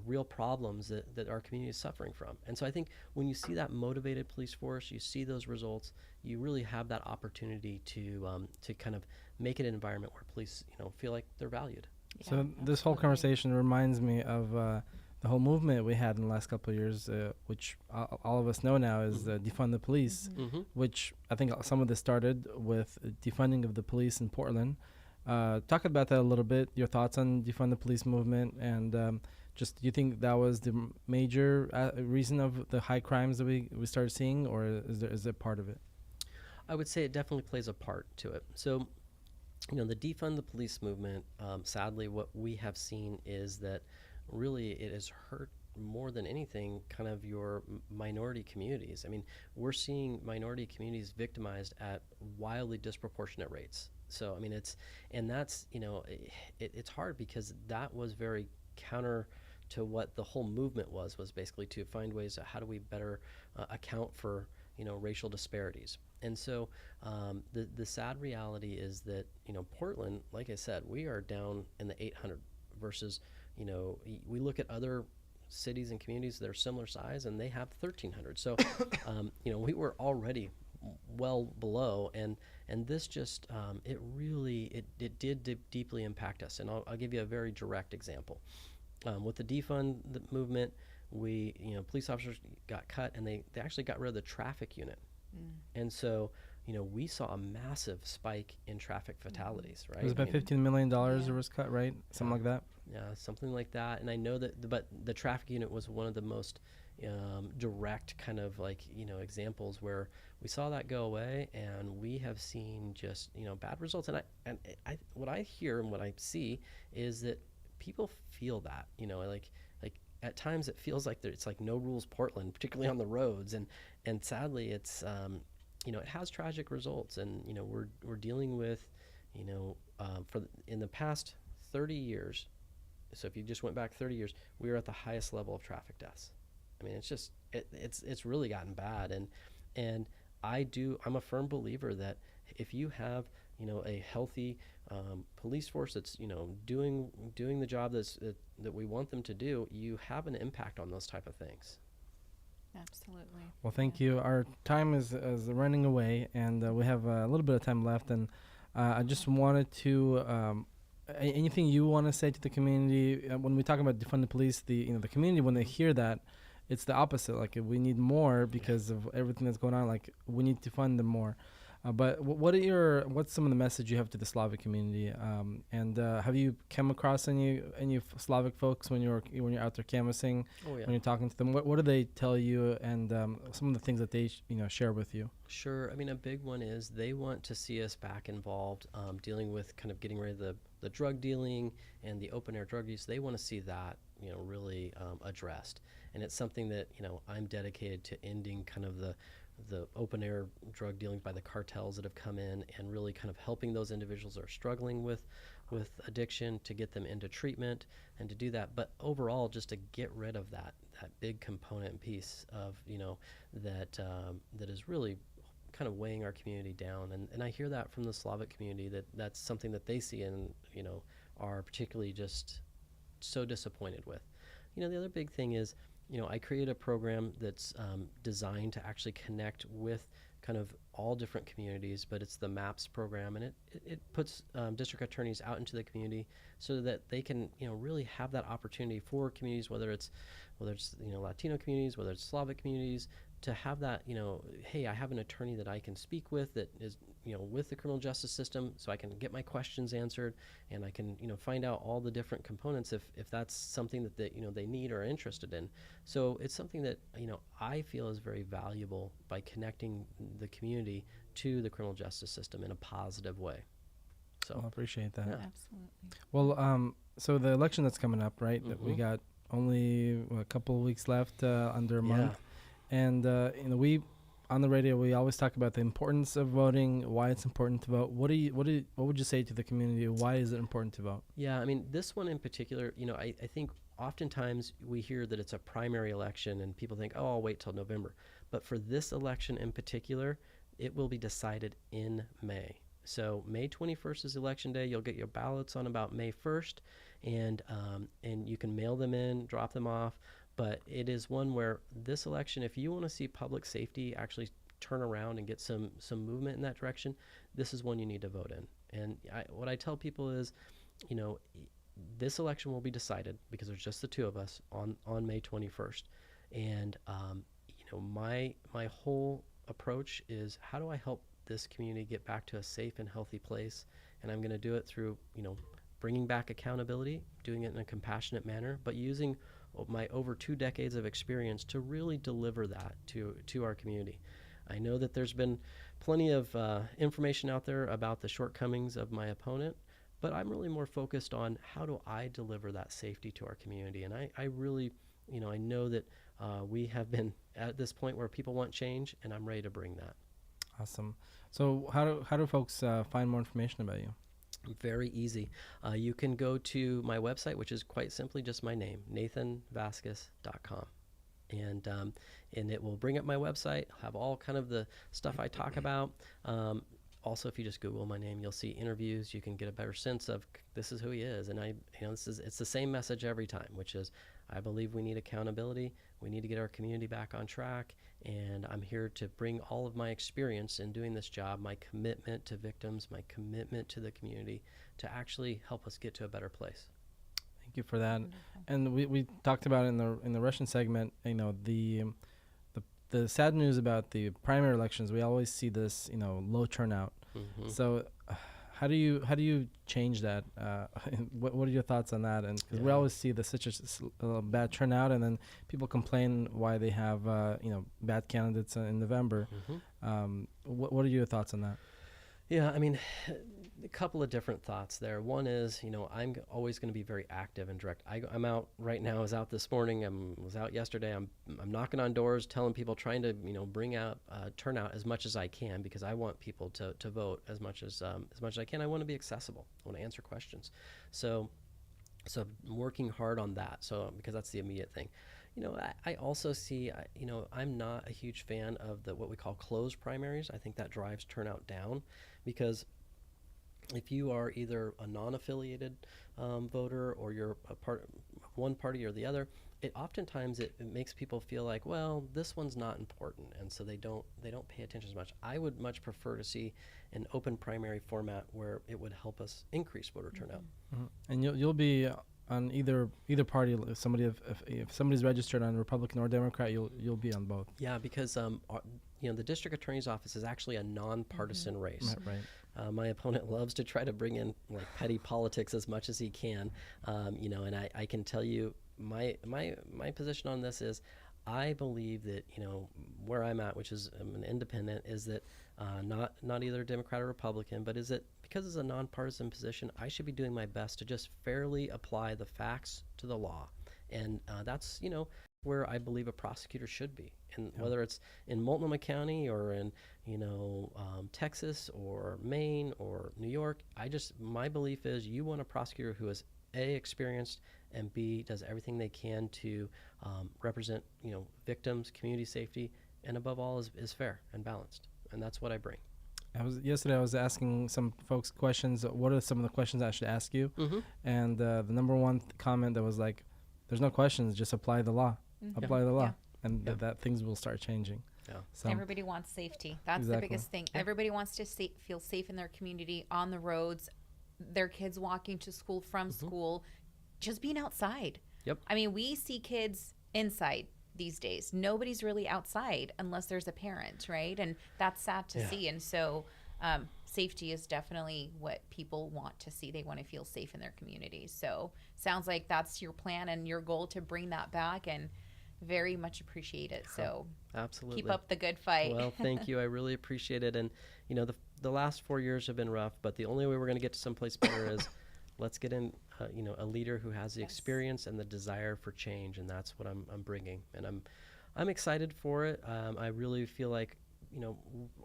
real problems that our community is suffering from. And so I think when you see that motivated police force, you see those results, you really have that opportunity to kind of make it an environment where police, feel like they're valued. Yeah, So this whole absolutely. conversation reminds me of the whole movement we had in the last couple of years, which all of us know now is defund the police, which I think some of this started with defunding of the police in Portland. Talk about that a little bit, your thoughts on defund the police movement, and just do you think that was the major reason of the high crimes that we started seeing, or is it part of it? I would say it definitely plays a part to it. So, the defund the police movement, sadly, what we have seen is that really it has hurt more than anything kind of your minority communities. I mean, we're seeing minority communities victimized at wildly disproportionate rates. So, I mean, it's hard because that was very counter to what the whole movement was basically to find ways of how do we better account for, racial disparities. And so the sad reality is that, Portland, like I said, we are down in the 800 versus, we look at other cities and communities that are similar size and they have 1,300. So, we were already well below, and this just it did deeply impact us. And I'll give you a very direct example. With the defund the movement, we police officers got cut, and they actually got rid of the traffic unit. And so we saw a massive spike in traffic fatalities. Right, It was about $15 million that was cut, right? Something like that. Yeah, something like that. And I know that, but the traffic unit was one of the most direct kind of like, examples where we saw that go away, and we have seen just, bad results. And what I hear and what I see is that people feel that, like at times it feels like it's like no rules Portland, particularly on the roads. And sadly it's, it has tragic results. And, we're dealing with, in the past 30 years, so if you just went back 30 years, we were at the highest level of traffic deaths. I mean, it's just it's really gotten bad, and I'm a firm believer that if you have a healthy police force that's doing the job that we want them to do, you have an impact on those type of things. Absolutely. Well, thank you. Our time is running away, and we have a little bit of time left. And I just wanted to anything you want to say to the community when we talk about defund the police? The community, when they hear that, it's the opposite. Like, we need more because of everything that's going on. Like, we need to fund them more. But what's some of the message you have to the Slavic community? And have you come across any Slavic folks when you're out there canvassing? Oh, yeah. When you're talking to them, what do they tell you? And some of the things that they share with you. Sure. I mean, a big one is they want to see us back involved, dealing with kind of getting rid of the drug dealing and the open air drug use. They want to see that really addressed, and it's something that I'm dedicated to ending kind of the open air drug dealing by the cartels that have come in, and really kind of helping those individuals that are struggling with addiction to get them into treatment and to do that. But overall, just to get rid of that big component and piece of that is really kind of weighing our community down. And I hear that from the Slavic community, that's something that they see and are particularly just so disappointed with. The other big thing is, I created a program that's designed to actually connect with kind of all different communities, but it's the MAPS program, and it puts district attorneys out into the community so that they can really have that opportunity for communities, whether it's Latino communities, whether it's Slavic communities, to have that, hey, I have an attorney that I can speak with that is, with the criminal justice system, so I can get my questions answered, and I can, find out all the different components if that's something that they need or are interested in. So it's something that, I feel is very valuable by connecting the community to the criminal justice system in a positive way. So I appreciate that. Yeah. Absolutely. Well, so the election that's coming up, right? That we got only a couple of weeks left, under a month. And we on the radio, we always talk about the importance of voting, why it's important to vote. What would you say to the community? Why is it important to vote? Yeah, I mean, this one in particular, I think oftentimes we hear that it's a primary election and people think, oh, I'll wait till November. But for this election in particular, it will be decided in May. So May 21st is election day. You'll get your ballots on about May 1st, and you can mail them in, drop them off. But it is one where this election, if you want to see public safety actually turn around and get some movement in that direction, this is one you need to vote in. And what I tell people is, this election will be decided because there's just the two of us on May 21st. And, my whole approach is, how do I help this community get back to a safe and healthy place? And I'm going to do it through, bringing back accountability, doing it in a compassionate manner, but using my over 2 decades of experience to really deliver that to our community. I know that there's been plenty of information out there about the shortcomings of my opponent, but I'm really more focused on how do I deliver that safety to our community. And I really, I know that we have been at this point where people want change, and I'm ready to bring that. Awesome. So how do folks find more information about you? Very easy. You can go to my website, which is quite simply just my name, nathanvasquez.com. And it will bring up my website, have all kind of the stuff I talk about. Also, if you just Google my name, you'll see interviews. You can get a better sense of this is who he is. And it's the same message every time, which is I believe we need accountability. We need to get our community back on track. And I'm here to bring all of my experience in doing this job, my commitment to victims, my commitment to the community, to actually help us get to a better place. Thank you for that. And we talked about in the Russian segment, the sad news about the primary elections. We always see this, low turnout. So how do you change that? What are your thoughts on that? And because we Yeah. always see such a bad turnout, and then people complain why they have bad candidates in November. What are your thoughts on that? Yeah, I mean, a couple of different thoughts there. One is, I'm always going to be very active and direct. I'm out right now. I was out this morning. Was out yesterday. I'm knocking on doors, telling people, trying to bring out turnout as much as I can, because I want people to vote as much as I can. I want to be accessible. I want to answer questions. So I'm working hard on that. So because that's the immediate thing. I also see, I'm not a huge fan of what we call closed primaries. I think that drives turnout down, because if you are either a non-affiliated voter, or you're a part of one party or the other, it oftentimes it makes people feel like, well, this one's not important, and so they don't pay attention as much. I would much prefer to see an open primary format where it would help us increase voter turnout. And you'll be on either party. If somebody's registered on Republican or Democrat, you'll be on both. Yeah, because the district attorney's office is actually a nonpartisan race. Right. My opponent loves to try to bring in like petty politics as much as he can, and I can tell you my position on this is, I believe that where I'm at, which is I'm an independent, is that not either Democrat or Republican, but is that because it's a nonpartisan position, I should be doing my best to just fairly apply the facts to the law, and that's where I believe a prosecutor should be, and whether it's in Multnomah County or in Texas or Maine or New York, my belief is you want a prosecutor who is A, experienced, and B, does everything they can to represent victims, community safety, and above all is fair and balanced, and that's what I bring. Yesterday I was asking some folks questions. What are some of the questions I should ask you? And the number one comment that was like, "There's no questions, just apply the law, apply the law," and that things will start changing. Yeah. So Everybody wants safety. That's the biggest thing. Everybody wants to feel safe in their community, on the roads, their kids walking to school, from school, just being outside. Yep. I mean, we see kids inside these days. Nobody's really outside unless there's a parent, right? And that's sad to see. And so safety is definitely what people want to see. They want to feel safe in their communities. So sounds like that's your plan and your goal to bring that back, and very much appreciate it. So absolutely, keep up the good fight. Well, thank you. I really appreciate it. And the last 4 years have been rough, but the only way we're going to get to someplace better is let's get in a leader who has the experience and the desire for change, and that's what I'm bringing, and I'm excited for it. I really feel like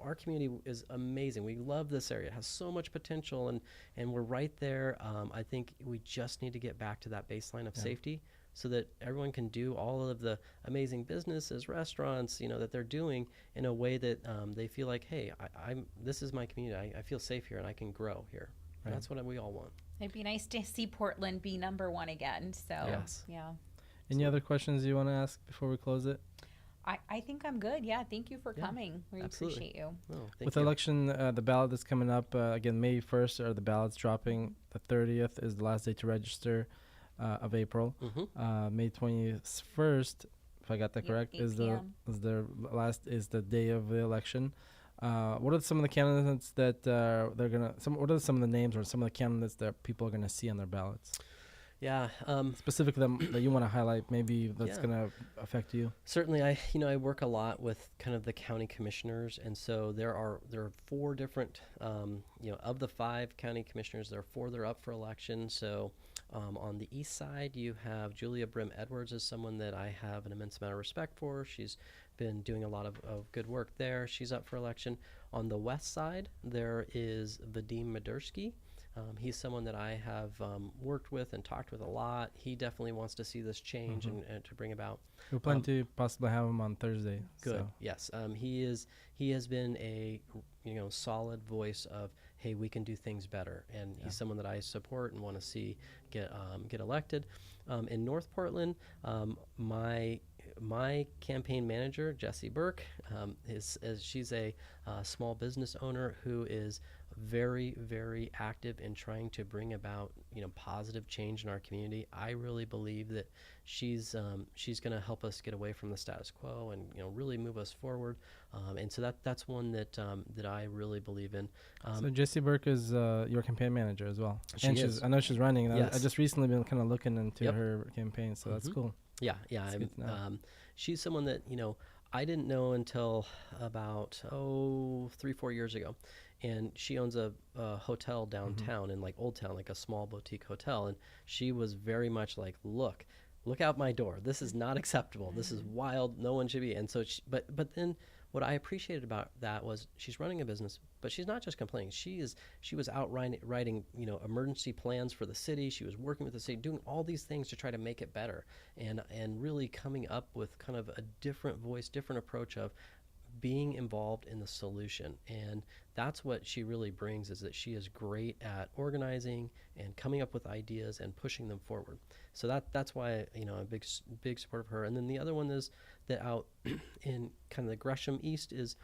our community is amazing. We love this area. It has so much potential, and we're right there. I think we just need to get back to that baseline of safety, so that everyone can do all of the amazing businesses, restaurants, that they're doing in a way that they feel like, hey, this is my community. I feel safe here, and I can grow here. Right. That's what we all want. It'd be nice to see Portland be #1 again. So, yeah. Any other questions you want to ask before we close it? I think I'm good. Yeah, thank you for coming. We appreciate you. Oh, With election, the ballot that's coming up, again, May 1st are the ballots dropping. The 30th is the last day to register of April. May 21st, if I got that correct, is the day of the election. What are some of the candidates that what are some of the names or some of the candidates that people are gonna see on their ballots? Yeah. Specifically that you want to highlight, maybe that's gonna affect you. Certainly, I work a lot with kind of the county commissioners, and so there are 4 different of the 5 county commissioners, there are 4 that are up for election. So on the east side, you have Julia Brim Edwards as someone that I have an immense amount of respect for. She's been doing a lot of good work there. She's up for election. On the west side, there is Vadim Madursky. He's someone that I have worked with and talked with a lot. He definitely wants to see this change and to bring about. We plan to possibly have him on Thursday. Good. So. Yes. He has been a solid voice of, hey, we can do things better, and he's someone that I support and want to see get elected. In North Portland, my campaign manager, Jessie Burke, she's a small business owner who is very, very active in trying to bring about, positive change in our community. I really believe that she's going to help us get away from the status quo and, really move us forward. And so that's one that I really believe in. So Jessie Burke is your campaign manager as well. She and is. I know she's running. And Yes. I just recently been kind of looking into Yep. her campaign, so that's cool. Yeah, That's good to know. she's someone that I didn't know until about 3-4 years ago, and she owns a hotel downtown in like Old Town, like a small boutique hotel, and she was very much like, look out my door. This is not acceptable. This is wild. No one should be. And so, but then what I appreciated about that was she's running a business, but she's not just complaining. She was out writing emergency plans for the city. She was working with the city, doing all these things to try to make it better, and really coming up with kind of a different voice, different approach of being involved in the solution. And that's what she really brings, is that she is great at organizing and coming up with ideas and pushing them forward. So that's why I'm a big supporter of her. And then the other one is that out in kind of the Gresham East is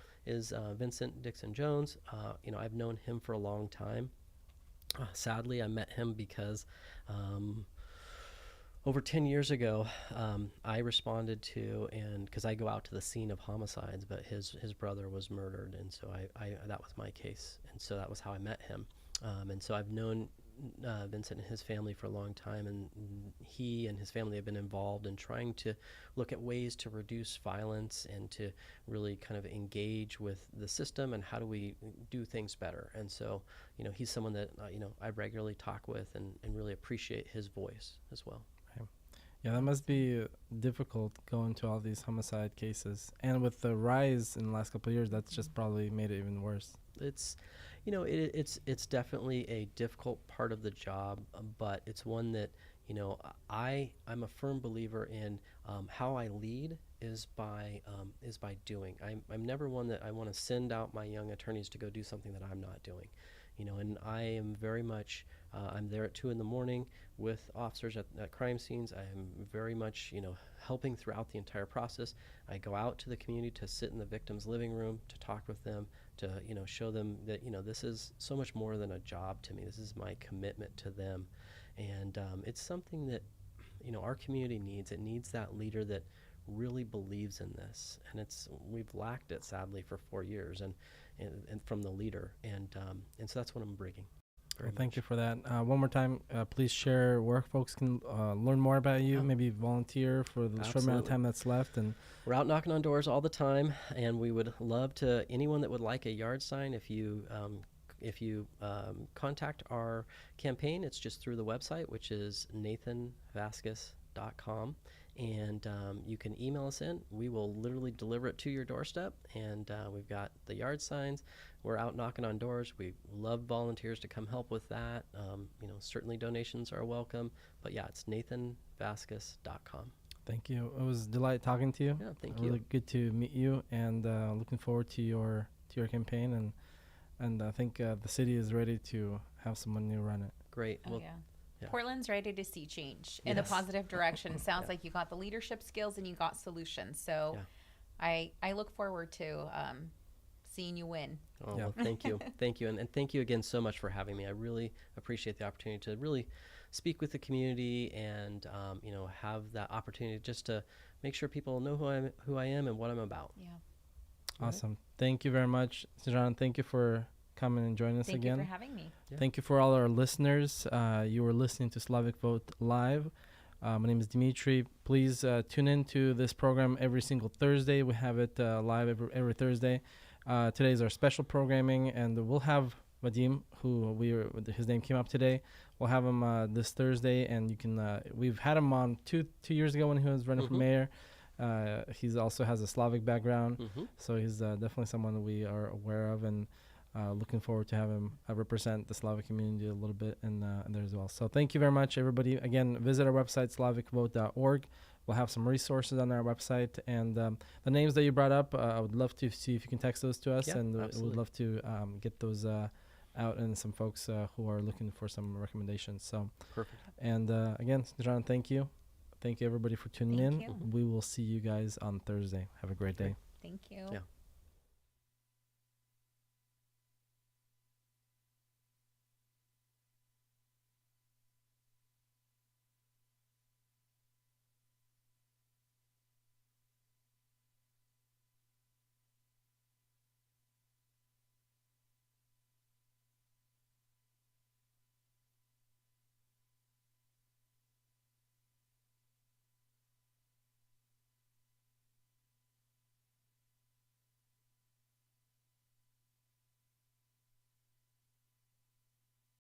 Vincent Dixon Jones. I've known him for a long time. Sadly, I met him because over 10 years ago, I responded to, and because I go out to the scene of homicides, but his brother was murdered, and so I that was my case, and so that was how I met him. And so I've known Vincent and his family for a long time, and he and his family have been involved in trying to look at ways to reduce violence and to really kind of engage with the system and how do we do things better. And so, he's someone that I regularly talk with and really appreciate his voice as well. Yeah, that must be difficult going to all these homicide cases, and with the rise in the last couple of years, that's just probably made it even worse. It's it's definitely a difficult part of the job, but it's one that I'm a firm believer in. How I lead is by doing. I'm never one that I want to send out my young attorneys to go do something that I'm not doing. And I am very much, I'm there at 2 a.m. with officers at crime scenes. I am very much, helping throughout the entire process. I go out to the community to sit in the victim's living room, to talk with them, to, show them that, this is so much more than a job to me. This is my commitment to them. And it's something that, our community needs. It needs that leader that really believes in this. And we've lacked it, sadly, for 4 years. And from the leader, and so that's what I'm bringing. Well, thank you for that. One more time, please share where folks can learn more about you, maybe volunteer for the short amount of time that's left. And we're out knocking on doors all the time, and we would love to anyone that would like a yard sign. If you contact our campaign, it's just through the website, which is nathanvasquez.com. And you can email us in. We will literally deliver it to your doorstep. And we've got the yard signs. We're out knocking on doors. We love volunteers to come help with that. Certainly donations are welcome. But yeah, it's nathanvasquez.com. Thank you. It was a delight talking to you. Yeah, thank you. Really good to meet you, and looking forward to your campaign. And I think the city is ready to have someone new run it. Great. Oh, Well, yeah. yeah. Portland's ready to see change in a Yes. positive direction. Sounds Yeah. like you got the leadership skills and you got solutions. So Yeah. I look forward to seeing you win. Oh, Yeah. well, thank you. Thank you. And thank you again so much for having me. I really appreciate the opportunity to really speak with the community and, have that opportunity just to make sure people know who I am and what I'm about. Yeah. Awesome. Thank you very much, John. Thank you for coming and joining us Thank again. you for having me. Yeah. Thank you for all our listeners. You were listening to Slavic Vote Live. My name is Dimitri. Please tune in to this program every single Thursday. We have it live every Thursday. Today is our special programming, and we'll have Vadim, his name came up today. We'll have him this Thursday, and you can. We've had him on two years ago when he was running for mayor. He also has a Slavic background, so he's definitely someone that we are aware of, and looking forward to have him represent the Slavic community a little bit in there as well. So thank you very much, everybody. Again, visit our website, slavicvote.org. We'll have some resources on our website, and the names that you brought up, I would love to see if you can text those to us, Yeah, and absolutely. we'd love to get those out, and some folks who are looking for some recommendations. So, Perfect. and again, John, thank you. Thank you, everybody, for tuning Thank in. you. We will see you guys on Thursday. Have a great day. Thank you. Yeah.